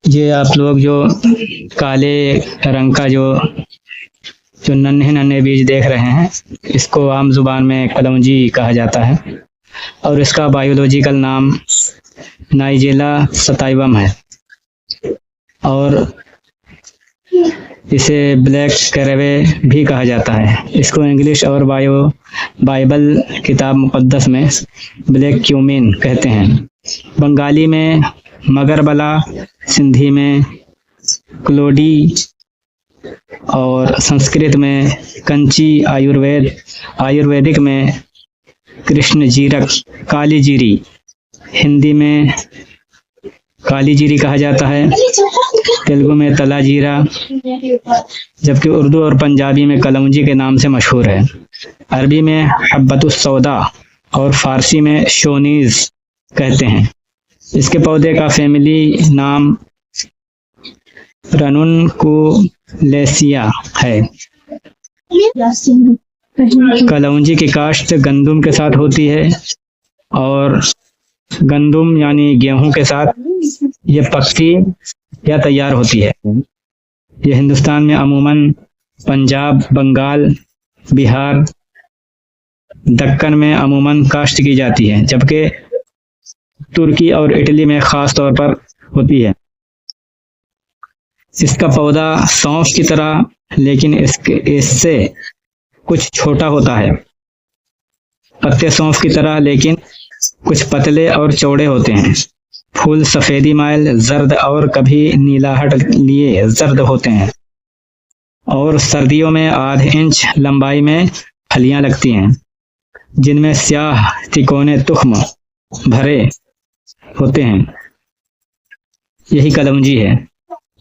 یہ آپ لوگ جو کالے رنگ کا جو ننھے ننھے بیج دیکھ رہے ہیں، اس کو عام زبان میں کلونجی کہا جاتا ہے، اور اس کا بایولوجیکل نام نائجیلا سٹائیوم ہے، اور اسے بلیک کیروے بھی کہا جاتا ہے۔ اس کو انگلش اور بائبل کتاب مقدس میں بلیک کیومین کہتے ہیں، بنگالی میں مگربلا، سندھی میں کلوڈی، اور سنسکرت میں کنچی، آیورویدک میں کرشن جیرک، کالی جیری، ہندی میں کالی جیری کہا جاتا ہے، تیلگو میں تلا جیرا، جبکہ اردو اور پنجابی میں کلونجی کے نام سے مشہور ہے۔ عربی میں حبۃ السودا اور فارسی میں شونیز کہتے ہیں۔ اس کے پودے کا فیملی نام رنونکولیسیا ہے۔ کلونجی کی کاشت گندم کے ساتھ ہوتی ہے، اور گندم یعنی گیہوں کے ساتھ یہ پکتی یا تیار ہوتی ہے۔ یہ ہندوستان میں عموماً پنجاب، بنگال، بہار، دکن میں عموماً کاشت کی جاتی ہے، جبکہ ترکی اور اٹلی میں خاص طور پر ہوتی ہے۔ اس کا پودا سونف کی طرح لیکن اس سے کچھ چھوٹا ہوتا ہے، پتے سونف کی طرح لیکن کچھ پتلے اور چوڑے ہوتے ہیں۔ پھول سفیدی مائل زرد اور کبھی نیلاہٹ لیے زرد ہوتے ہیں، اور سردیوں میں آدھ انچ لمبائی میں پھلیاں لگتی ہیں، جن میں سیاہ تکونے تخم بھرے ہوتے ہیں۔ یہی کلونجی ہے،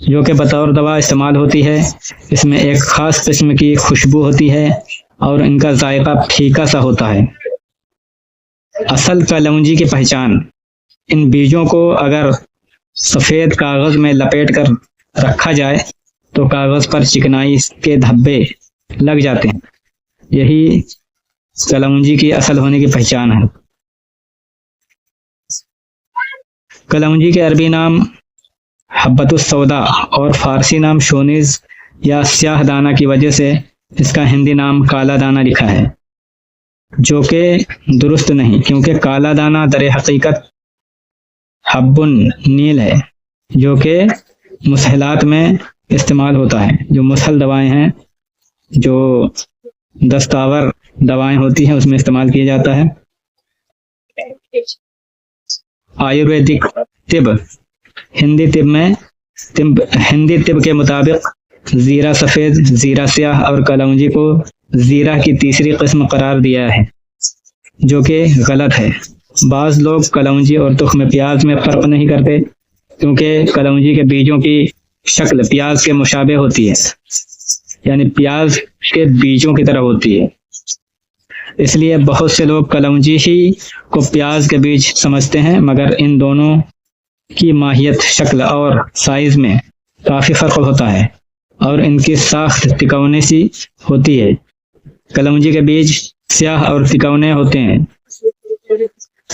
جو کہ بطور دوا استعمال ہوتی ہے۔ اس میں ایک خاص قسم کی خوشبو ہوتی ہے، اور ان کا ذائقہ پھیکا سا ہوتا ہے۔ اصل کلونجی کی پہچان: ان بیجوں کو اگر سفید کاغذ میں لپیٹ کر رکھا جائے تو کاغذ پر چکنائی کے دھبے لگ جاتے ہیں۔ یہی کلونجی کی اصل ہونے کی پہچان ہے۔ کلونجی کے عربی نام حبۃ السودا اور فارسی نام شونیز یا سیاہ دانہ کی وجہ سے اس کا ہندی نام کالا دانہ لکھا ہے، جو کہ درست نہیں، کیونکہ کالا دانہ در حقیقت حب نیل ہے، جو کہ مسحلات میں استعمال ہوتا ہے۔ جو مسحل دوائیں ہیں، جو دستاور دوائیں ہوتی ہیں، اس میں استعمال کیا جاتا ہے۔ آیورویدک طب: ہندی طب کے مطابق زیرہ سفید، زیرہ سیاہ اور کلونجی کو زیرہ کی تیسری قسم قرار دیا ہے، جو کہ غلط ہے۔ بعض لوگ کلونجی اور تخم پیاز میں فرق نہیں کرتے، کیونکہ کلونجی کے بیجوں کی شکل پیاز کے مشابہ ہوتی ہے، یعنی پیاز کے بیجوں کی طرح ہوتی ہے۔ اس لیے بہت سے لوگ کلونجی ہی کو پیاز کے بیج سمجھتے ہیں، مگر ان دونوں کی ماہیت، شکل اور سائز میں کافی فرق ہوتا ہے، اور ان کی ساخت تکونے سی ہوتی ہے۔ کلونجی کے بیج سیاہ اور تکونے ہوتے ہیں،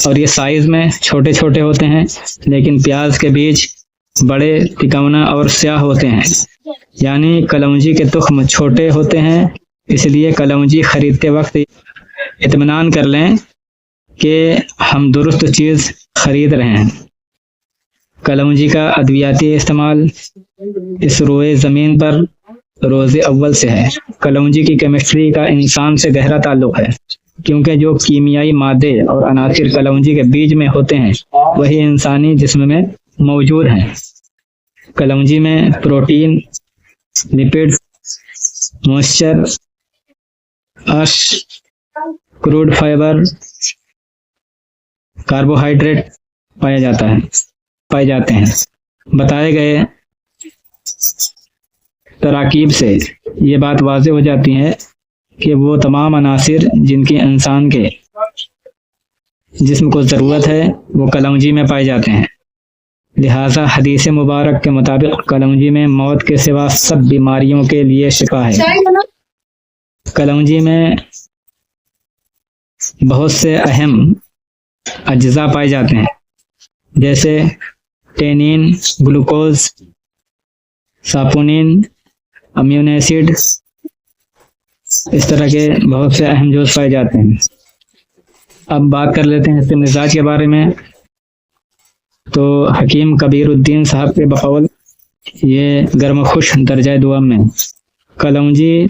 اور یہ سائز میں چھوٹے چھوٹے ہوتے ہیں، لیکن پیاز کے بیج بڑے، تکونا اور سیاہ ہوتے ہیں۔ یعنی کلونجی کے تخم چھوٹے ہوتے ہیں، اس لیے کلونجی خریدتے وقت اطمینان کر لیں کہ ہم درست چیز خرید رہے ہیں۔ کلونجی کا ادویاتی استعمال اس روئے زمین پر روز اول سے ہے۔ کلونجی کی کیمسٹری کا انسان سے گہرا تعلق ہے، کیونکہ جو کیمیائی مادے اور عناصر کلونجی کے بیج میں ہوتے ہیں، وہی انسانی جسم میں موجود ہیں۔ کلونجی میں protein, lipid, moisture, ash, crude fibre, carbohydrate پائے جاتے ہیں۔ بتائے گئے تراکیب سے یہ بات واضح ہو جاتی ہے کہ وہ تمام عناصر جن کی انسان کے جسم کو ضرورت ہے، وہ کلونجی میں پائے جاتے ہیں۔ لہٰذا حدیث مبارک کے مطابق کلونجی میں موت کے سوا سب بیماریوں کے لیے شفا ہے۔ کلونجی میں بہت سے اہم اجزاء پائے جاتے ہیں، جیسے ٹینین، گلوکوز، ساپونین، امینو ایسڈ، اس طرح کے بہت سے اہم جوز پائے جاتے ہیں۔ اب بات کر لیتے ہیں اس کے مزاج کے بارے میں۔ تو حکیم کبیر الدین صاحب کے بقول یہ گرم و خوش درجہ دوم میں، کلونجی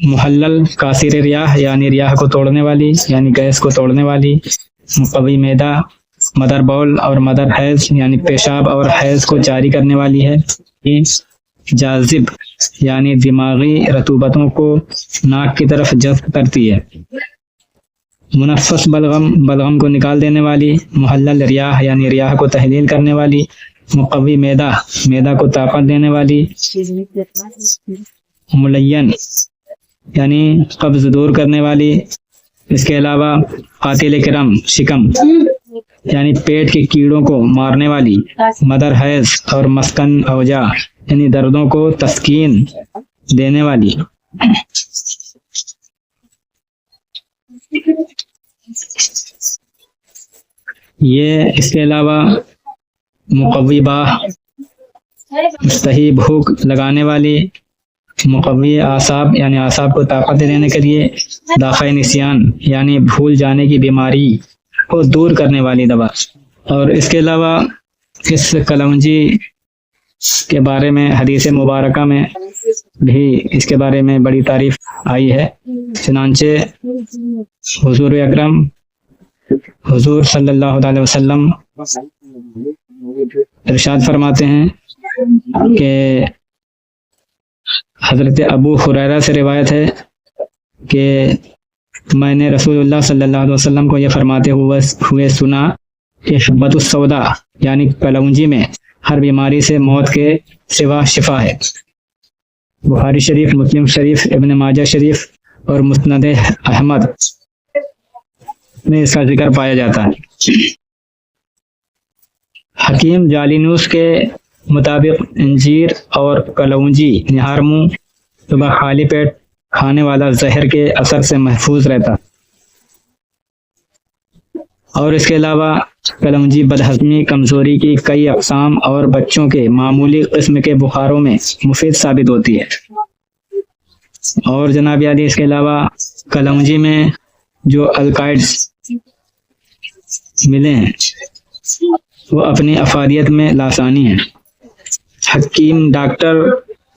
محلل کاثر ریاح یعنی ریاح کو توڑنے والی، یعنی گیس کو توڑنے والی، مقوی معدہ، مدر بول اور مدر حیض یعنی پیشاب اور حیض کو جاری کرنے والی ہے، جاذب یعنی دماغی رطوبتوں کو ناک کی طرف جذب کرتی ہے، منفس بلغم کو نکال دینے والی، محلل ریاح یعنی ریاح کو تحلیل کرنے والی، مقوی معدہ کو طاقت دینے والی، ملین یعنی قبض دور کرنے والی، اس کے علاوہ قاتل کرم شکم یعنی پیٹ کے کیڑوں کو مارنے والی، مدر حیض اور مسکن اوجا یعنی دردوں کو تسکین دینے والی، یہ اس کے علاوہ مقوی باہ، مستحی بھوک لگانے والی، مقوی اعصاب یعنی اعصاب کو طاقت دینے کے لیے، دافع نسیان یعنی بھول جانے کی بیماری کو دور کرنے والی دوا۔ اور اس کے علاوہ اس کلونجی کے بارے میں حدیث مبارکہ میں بھی اس کے بارے میں بڑی تعریف آئی ہے، چنانچہ حضور اکرم حضور صلی اللہ علیہ وسلم ارشاد فرماتے ہیں کہ حضرت ابو ہریرہ سے روایت ہے کہ میں نے رسول اللہ صلی اللہ علیہ وسلم کو یہ فرماتے ہوئے سنا کہ حبۃ السودا یعنی کلونجی میں ہر بیماری سے موت کے سوا شفا ہے۔ بخاری شریف، مسلم شریف، ابن ماجہ شریف اور مسند احمد میں اس کا ذکر پایا جاتا ہے۔ حکیم جالینوس کے مطابق انجیر اور کلونجی نہار منہ صبح خالی پیٹ کھانے والا زہر کے اثر سے محفوظ رہتا، اور اس کے علاوہ کلونجی بدہضمی، کمزوری کی کئی اقسام اور بچوں کے معمولی قسم کے بخاروں میں مفید ثابت ہوتی ہے۔ اور جناب عالی اس کے علاوہ کلونجی میں جو الکائڈز ملے ہیں وہ اپنی افادیت میں لاسانی ہیں۔ حکیم ڈاکٹر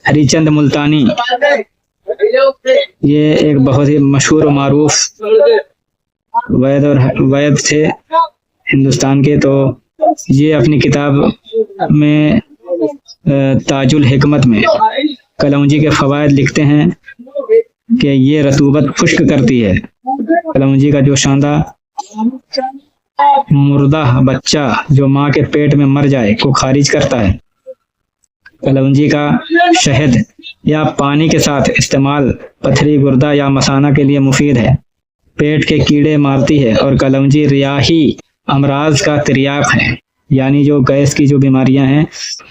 ہری چند ملتانی یہ ایک بہت ہی مشہور و معروف وید تھے ہندوستان کے، تو یہ اپنی کتاب میں تاج الحکمت میں کلونجی کے فوائد لکھتے ہیں کہ یہ رطوبت خشک کرتی ہے، کلونجی کا جو شاندار مردہ بچہ جو ماں کے پیٹ میں مر جائے کو خارج کرتا ہے، کلونجی کا شہد یا پانی کے ساتھ استعمال پتھری، گردہ یا مثانہ کے لیے مفید ہے، پیٹ کے کیڑے مارتی ہے، اور کلونجی ریاحی امراض کا تریاق ہے، یعنی جو گیس کی جو بیماریاں ہیں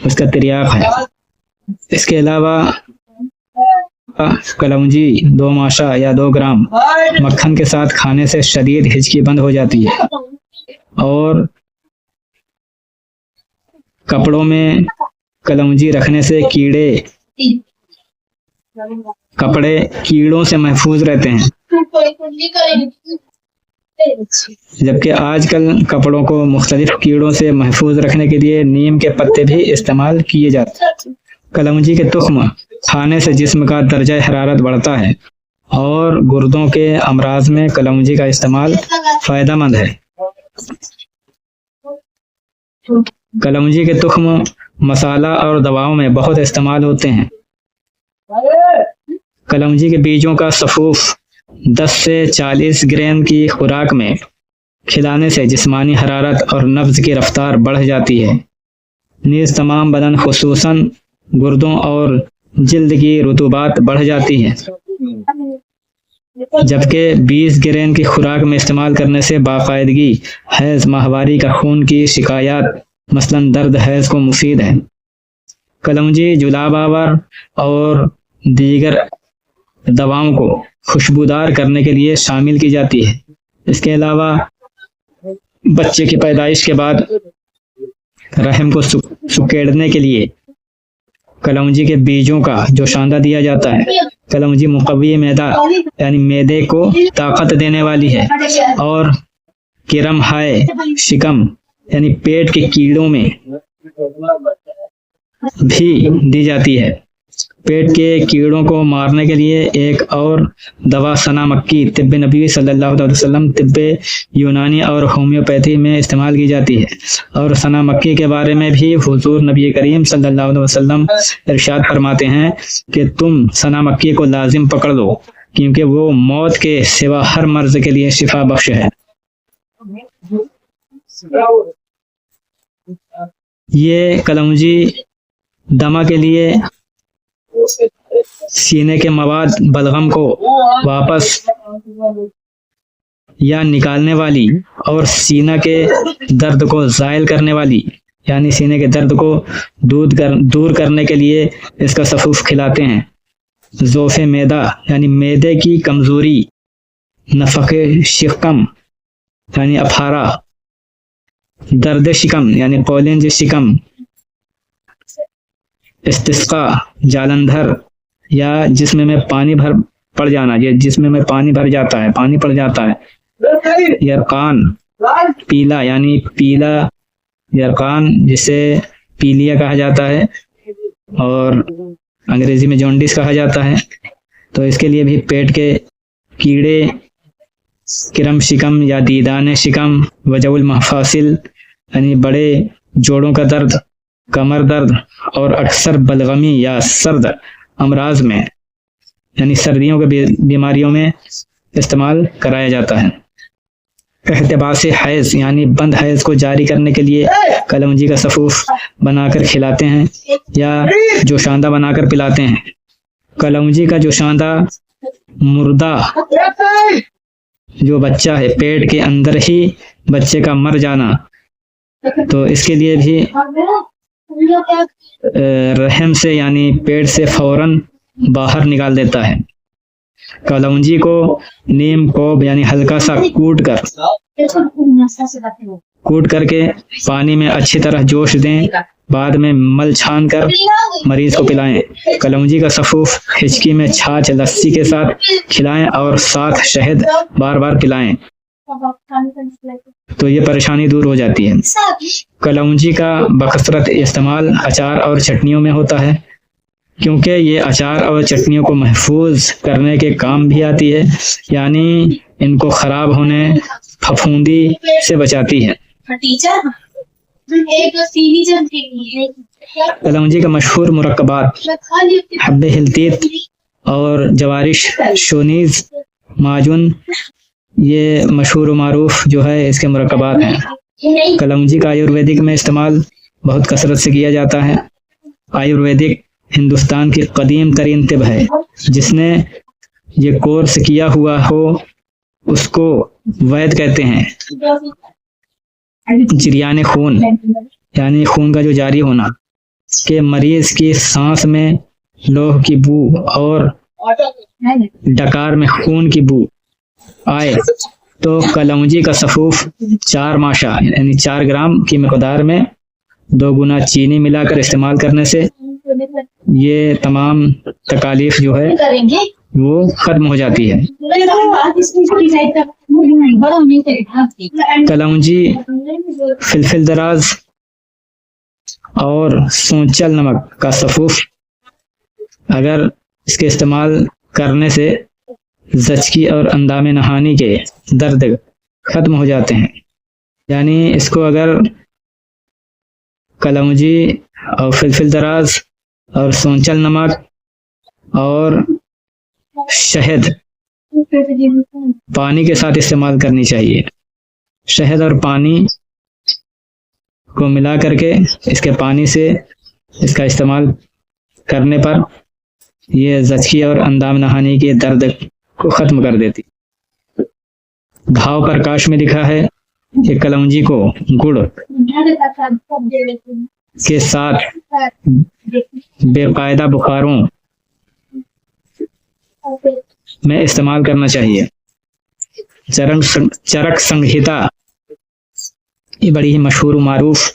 اس کا تریاق ہے۔ اس کے علاوہ کلونجی 2 ماشا یا 2 گرام مکھن کے ساتھ کھانے سے شدید ہچکی بند ہو جاتی ہے، اور کپڑوں میں کلونجی رکھنے سے کپڑے کیڑوں سے محفوظ رہتے ہیں، جبکہ آج کل کپڑوں کو مختلف کیڑوں سے محفوظ رکھنے کے لیے نیم کے پتے بھی استعمال کیے جاتے ہیں۔ کلونجی کے تخم کھانے سے جسم کا درجہ حرارت بڑھتا ہے، اور گردوں کے امراض میں کلونجی کا استعمال فائدہ مند ہے۔ کلونجی کے تخم مسالہ اور دواؤں میں بہت استعمال ہوتے ہیں۔ کلونجی کے بیجوں کا سفوف 10 سے 40 گرام کی خوراک میں کھلانے سے جسمانی حرارت اور نبض کی رفتار بڑھ جاتی ہے، نیز تمام بدن خصوصاً گردوں اور جلد کی رطوبات بڑھ جاتی ہے، جبکہ 20 گرام کی خوراک میں استعمال کرنے سے باقاعدگی حیض، ماہواری کا خون کی شکایات مثلاً درد حیض کو مفید ہے۔ کلونجی جلاب آور اور دیگر دواؤں کو خوشبودار کرنے کے لیے شامل کی جاتی ہے۔ اس کے علاوہ بچے کی پیدائش کے بعد رحم کو سکیڑنے کے لیے کلونجی کے بیجوں کا جو شاندہ دیا جاتا ہے. کلونجی مقوی معدہ یعنی معدے کو طاقت دینے والی ہے، اور کرم ہائے شکم یعنی پیٹ کے کیڑوں میں بھی دی جاتی ہے. پیٹ کے کیڑوں کو مارنے کے لیے ایک اور دوا سنا مکی طب نبی صلی اللہ علیہ وسلم، طب یونانی اور ہومیوپیتھی میں استعمال کی جاتی ہے. اور سنا مکی کے بارے میں بھی حضور نبی کریم صلی اللہ علیہ وسلم ارشاد فرماتے ہیں کہ تم سنا مکی کو لازم پکڑ لو، کیونکہ وہ موت کے سوا ہر مرض کے لیے شفا بخش ہے. یہ کلونجی دمہ کے لیے سینے کے مواد بلغم کو واپس یا نکالنے والی اور سینہ کے درد کو زائل کرنے والی یعنی سینے کے درد کو دور کرنے کے لیے اس کا سفوف کھلاتے ہیں. ضعف معدہ یعنی معدے کی کمزوری، نفخ شکم یعنی افارہ، درد شکم یعنی قولنج شکم، استسقا جالندھر یا جسم میں پانی پڑ جانا، یہ جسم میں پانی پڑ جاتا ہے. یرقان پیلا یعنی پیلا یرقان جسے پیلیا کہا جاتا ہے اور انگریزی میں جونڈس کہا جاتا ہے. تو اس کے لیے بھی پیٹ کے کیڑے، کرم شکم یا دیدان شکم، وجع المفاصل یعنی بڑے جوڑوں کا درد، کمر درد، اور اکثر بلغمی یا سرد امراض میں یعنی سردیوں کے بیماریوں میں استعمال کرایا جاتا ہے. احتباس حیض یعنی بند حیض کو جاری کرنے کے لیے کلونجی کا سفوف بنا کر کھلاتے ہیں یا جوشاندہ بنا کر پلاتے ہیں. کلونجی کا جوشاندہ مردہ جو بچہ ہے، پیٹ کے اندر ہی بچے کا مر جانا، تو اس کے لیے بھی رحم سے یعنی پیٹ سے فوراً باہر نکال دیتا ہے. کلونجی کو نیم کوب یعنی ہلکا سا کوٹ کر کے پانی میں اچھی طرح جوش دیں، بعد میں مل چھان کر مریض کو پلائیں. کلونجی کا سفوف ہچکی میں چھاچھ لسی کے ساتھ کھلائیں اور ساتھ شہد بار بار پلائیں تو یہ پریشانی دور ہو جاتی ہے. کلونجی کا بکثرت استعمال اچار اور چٹنیوں میں ہوتا ہے، کیونکہ یہ اچار اور چٹنیوں کو محفوظ کرنے کے کام بھی آتی ہے، یعنی ان کو خراب ہونے، پھپھوندی سے بچاتی ہے. کلونجی کا مشہور مرکبات حب ہلتیت اور جوارش شونیز معجون، یہ مشہور و معروف جو ہے اس کے مرکبات ہیں. کلونجی کا آیورویدک میں استعمال بہت کثرت سے کیا جاتا ہے. آیورویدک ہندوستان کی قدیم ترین طب ہے. جس نے یہ کورس کیا ہوا ہو اس کو وید کہتے ہیں. جریان خون یعنی خون کا جو جاری ہونا، کہ مریض کی سانس میں لوہ کی بو اور ڈکار میں خون کی بو آئے تو کلونجی کا سفوف 4 ماشا یعنی 4 گرام کی مقدار میں 2 گنا چینی ملا کر استعمال کرنے سے یہ تمام تکالیف جو ہے وہ ختم ہو جاتی ہے. کلونجی فلفل دراز اور سونچل نمک کا سفوف اگر اس کے استعمال کرنے سے زچگی اور اندام نہانی کے درد ختم ہو جاتے ہیں. یعنی اس کو اگر کلونجی اور فلفل دراز اور سونچل نمک اور شہد پانی کے ساتھ استعمال کرنی چاہیے. شہد اور پانی کو ملا کر کے اس کے پانی سے اس کا استعمال کرنے پر یہ زچگی اور اندام نہانی کے درد کو ختم کر دیتی. بھاو پرکاش میں لکھا ہے کہ کلونجی کو گڑ کے ساتھ بے قاعدہ بخاروں میں استعمال کرنا چاہیے. چرک سنگھتا یہ بڑی ہی مشہور و معروف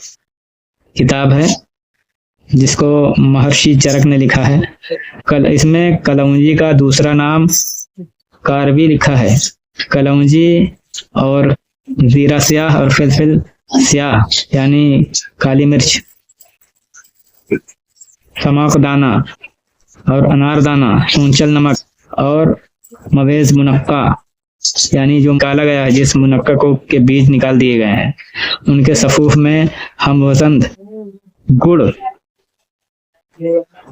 کتاب ہے جس کو مہرشی چرک نے لکھا ہے. اس میں کلونجی کا دوسرا نام کاروی لکھا ہے. کلونجی اور زیرہ سیاہ اور فلفل سیاہ یعنی کالی مرچ، سماق دانہ اور انار دانہ، سونچل نمک اور مویز منقع یعنی جو نکالا گیا ہے، جس منقع کو کے بیج نکال دیے گئے ہیں، ان کے صفوف میں ہم وزن گڑ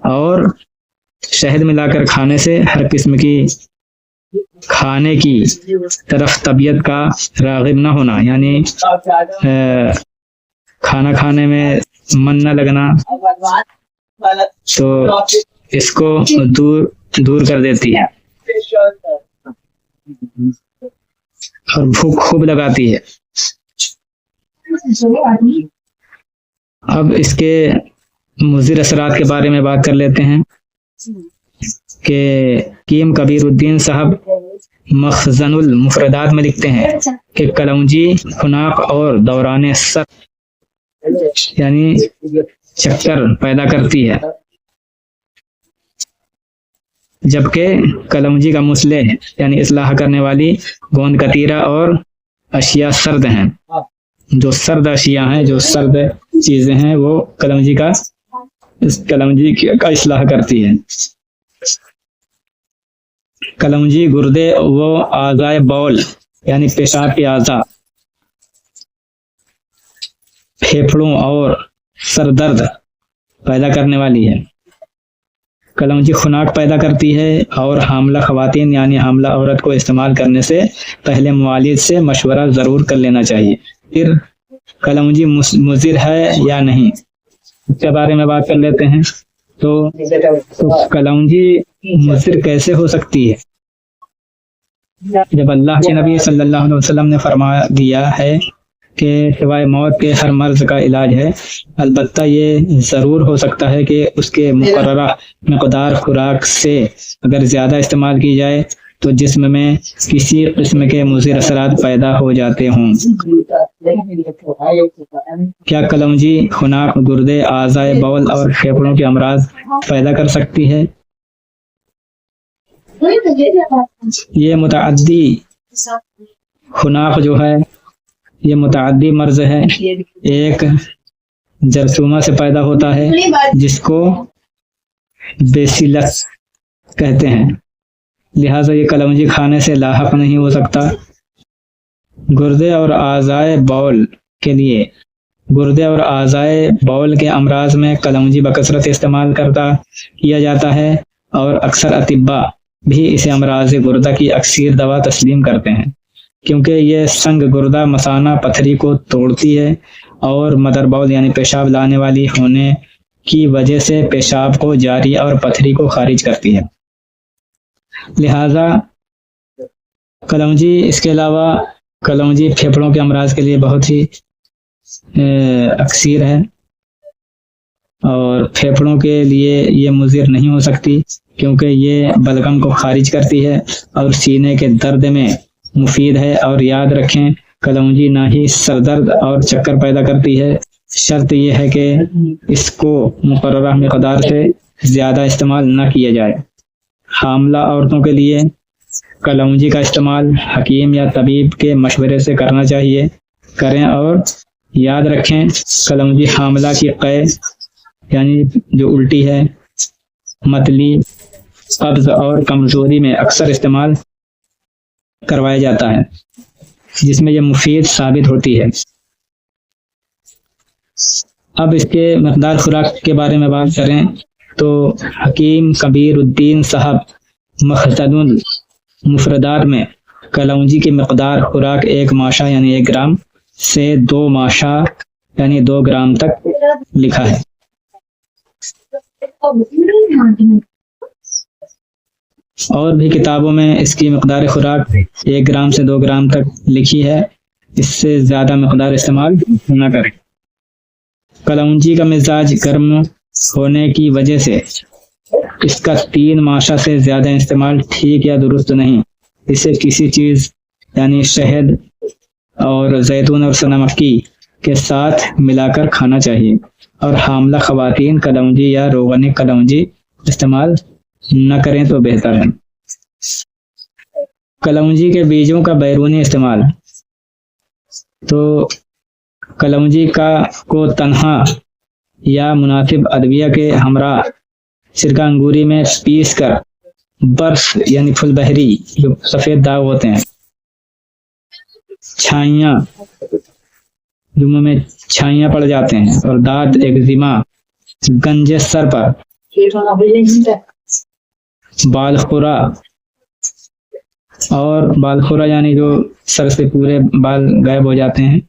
اور شہد ملا کر کھانے سے ہر قسم کی کھانے کی طرف طبیعت کا راغب نہ ہونا، یعنی کھانا کھانے میں من نہ لگنا، تو اس کو دور کر دیتی ہے اور بھوک خوب لگاتی ہے. اب اس کے مضر اثرات کے بارے میں بات کر لیتے ہیں کہ حکیم کبیر الدین صاحب مخزن المفردات میں لکھتے ہیں کہ کلونجی خناق اور دوران سر یعنی چکر پیدا کرتی ہے، جبکہ کلونجی کا مصلح یعنی اصلاح کرنے والی گوند کتیرہ اور اشیاء سرد ہیں. جو سرد اشیاء ہیں، جو سرد چیزیں ہیں، وہ کلونجی کا اصلاح کرتی ہے. کلونجی گردے و اعضائے بول یعنی پیشاب کے اعضاء، پھیپھڑوں اور سر درد پیدا کرنے والی ہے. کلونجی خناق پیدا کرتی ہے اور حاملہ خواتین یعنی حاملہ عورت کو استعمال کرنے سے پہلے معالج سے مشورہ ضرور کر لینا چاہیے. پھر کلونجی مضر ہے یا نہیں، اس کے بارے میں بات کر لیتے ہیں. تو کلونجی مضر کیسے ہو سکتی ہے؟ جب اللہ کے نبی صلی اللہ علیہ وسلم نے فرما دیا ہے کہ سوائے موت کے ہر مرض کا علاج ہے، البتہ یہ ضرور ہو سکتا ہے کہ اس کے مقررہ مقدار خوراک سے اگر زیادہ استعمال کی جائے تو جسم میں کسی قسم کے مضر اثرات پیدا ہو جاتے ہوں. کیا کلونجی خناق، گردے، اعضائے بول اور پھیپھڑوں کے امراض پیدا کر سکتی ہے؟ یہ متعدی خناق جو ہے یہ متعدی مرض ہے. ایک جرثومہ سے پیدا ہوتا ہے جس کو بیسیلس کہتے ہیں، لہٰذا یہ کلونجی کھانے سے لاحق نہیں ہو سکتا. گردے اور اعضائے بول کے لیے گردے اور اعضائے بول کے امراض میں کلونجی بکثرت استعمال کیا جاتا ہے اور اکثر اطباء بھی اسے امراض گردہ کی اکثر دوا تسلیم کرتے ہیں، کیونکہ یہ سنگ گردہ مثانہ پتھری کو توڑتی ہے اور مدر باؤل یعنی پیشاب لانے والی ہونے کی وجہ سے پیشاب کو جاری اور پتھری کو خارج کرتی ہے. لہذا کلونجی، اس کے علاوہ کلونجی پھیپھڑوں کے امراض کے لیے بہت ہی اکثر ہے، اور پھیپھڑوں کے لیے یہ مضر نہیں ہو سکتی کیونکہ یہ بلغم کو خارج کرتی ہے اور سینے کے درد میں مفید ہے. اور یاد رکھیں کلونجی نہ ہی سر درد اور چکر پیدا کرتی ہے، شرط یہ ہے کہ اس کو مقررہ مقدار سے زیادہ استعمال نہ کیا جائے. حاملہ عورتوں کے لیے کلونجی کا استعمال حکیم یا طبیب کے مشورے سے کرنا چاہیے، کریں. اور یاد رکھیں کلونجی حاملہ کی قے یعنی جو الٹی ہے، متلی، قبض اور کمزوری میں اکثر استعمال کروایا جاتا ہے، جس میں یہ مفید ثابت ہوتی ہے. اب اس کے مقدار خوراک کے بارے میں بات کریں تو حکیم کبیر الدین صاحب مخزن المفردات میں کلونجی کی مقدار خوراک 1 ماشہ یعنی 1 گرام سے 2 ماشہ یعنی 2 گرام تک لکھا ہے. اور بھی کتابوں میں اس کی مقدار خوراک 1 گرام سے 2 گرام تک لکھی ہے. اس سے زیادہ مقدار استعمال نہ کریں. کلونجی کا مزاج گرم ہونے کی وجہ سے اس کا 3 ماشہ سے زیادہ استعمال ٹھیک یا درست نہیں. اسے کسی چیز یعنی شہد اور زیتون اور سنہ مکھی کے ساتھ ملا کر کھانا چاہیے، اور حاملہ خواتین کلونجی یا روغن کلونجی استعمال نہ کریں تو بہتر ہے۔ کلونجی کے بیجوں کا بیرونی استعمال، تو کلونجی کو تنہا یا مناسب ادویہ کے ہمراہ سرکہ انگوری میں پیس کر برف یعنی پھل بہری جو سفید داغ ہوتے ہیں، چھائیاں جو منہ میں چھائیاں پڑ جاتے ہیں، اور دانت ایگزیما، گنج سر پر، بالخورا، اور بالخورا یعنی جو سر سے پورے بال غائب ہو جاتے ہیں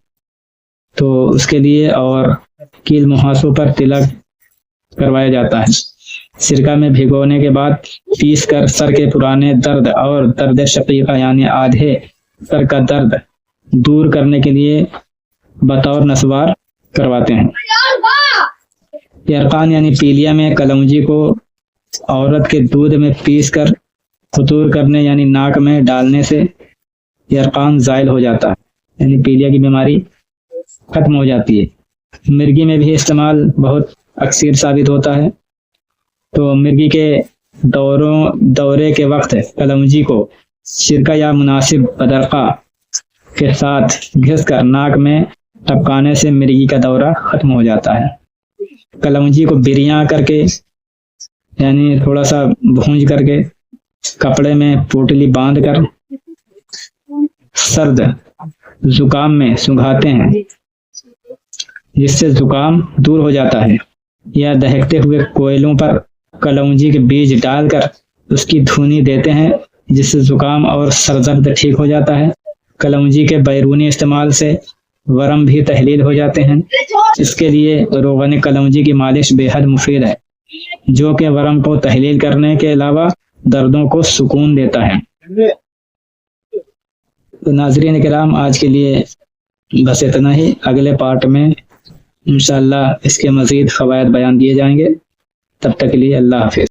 تو اس کے لیے، اور کیل محاسوں پر تلک کروایا جاتا ہے۔ سرکہ میں بھگونے کے بعد پیس کر سر کے پرانے درد اور درد شقیقہ یعنی آدھے سر کا درد دور کرنے کے لیے بطور نسوار کرواتے ہیں۔ یرقان یعنی پیلیا میں کلونجی کو عورت کے دودھ میں پیس کر فطور کرنے یعنی ناک میں ڈالنے سے یرقان زائل ہو جاتا ہے، یعنی پیلیا کی بیماری ختم ہو جاتی ہے۔ مرگی میں بھی استعمال بہت اکثر ثابت ہوتا ہے، تو مرگی کے دورے کے وقت کلونجی کو سرکہ یا مناسب بدرقہ کے ساتھ گھس کر ناک میں ٹپکانے سے مرگی کا دورہ ختم ہو جاتا ہے۔ کلونجی کو بریاں کر کے یعنی تھوڑا سا بھونج کر کے کپڑے میں پوٹلی باندھ کر سرد زکام میں سنگھاتے ہیں، جس سے زکام دور ہو جاتا ہے، یا دہکتے ہوئے کوئلوں پر کلونجی کے بیج ڈال کر اس کی دھونی دیتے ہیں، جس سے زکام اور سر درد ٹھیک ہو جاتا ہے۔ کلونجی کے بیرونی استعمال سے ورم بھی تحلیل ہو جاتے ہیں، اس کے لیے روغن کلونجی کی مالش بے حد مفید ہے، جو کہ ورم کو تحلیل کرنے کے علاوہ دردوں کو سکون دیتا ہے۔ تو ناظرین کرام، آج کے لیے بس اتنا ہی۔ اگلے پارٹ میں انشاءاللہ اس کے مزید فوائد بیان کیے جائیں گے۔ تب تک کے لیے اللہ حافظ۔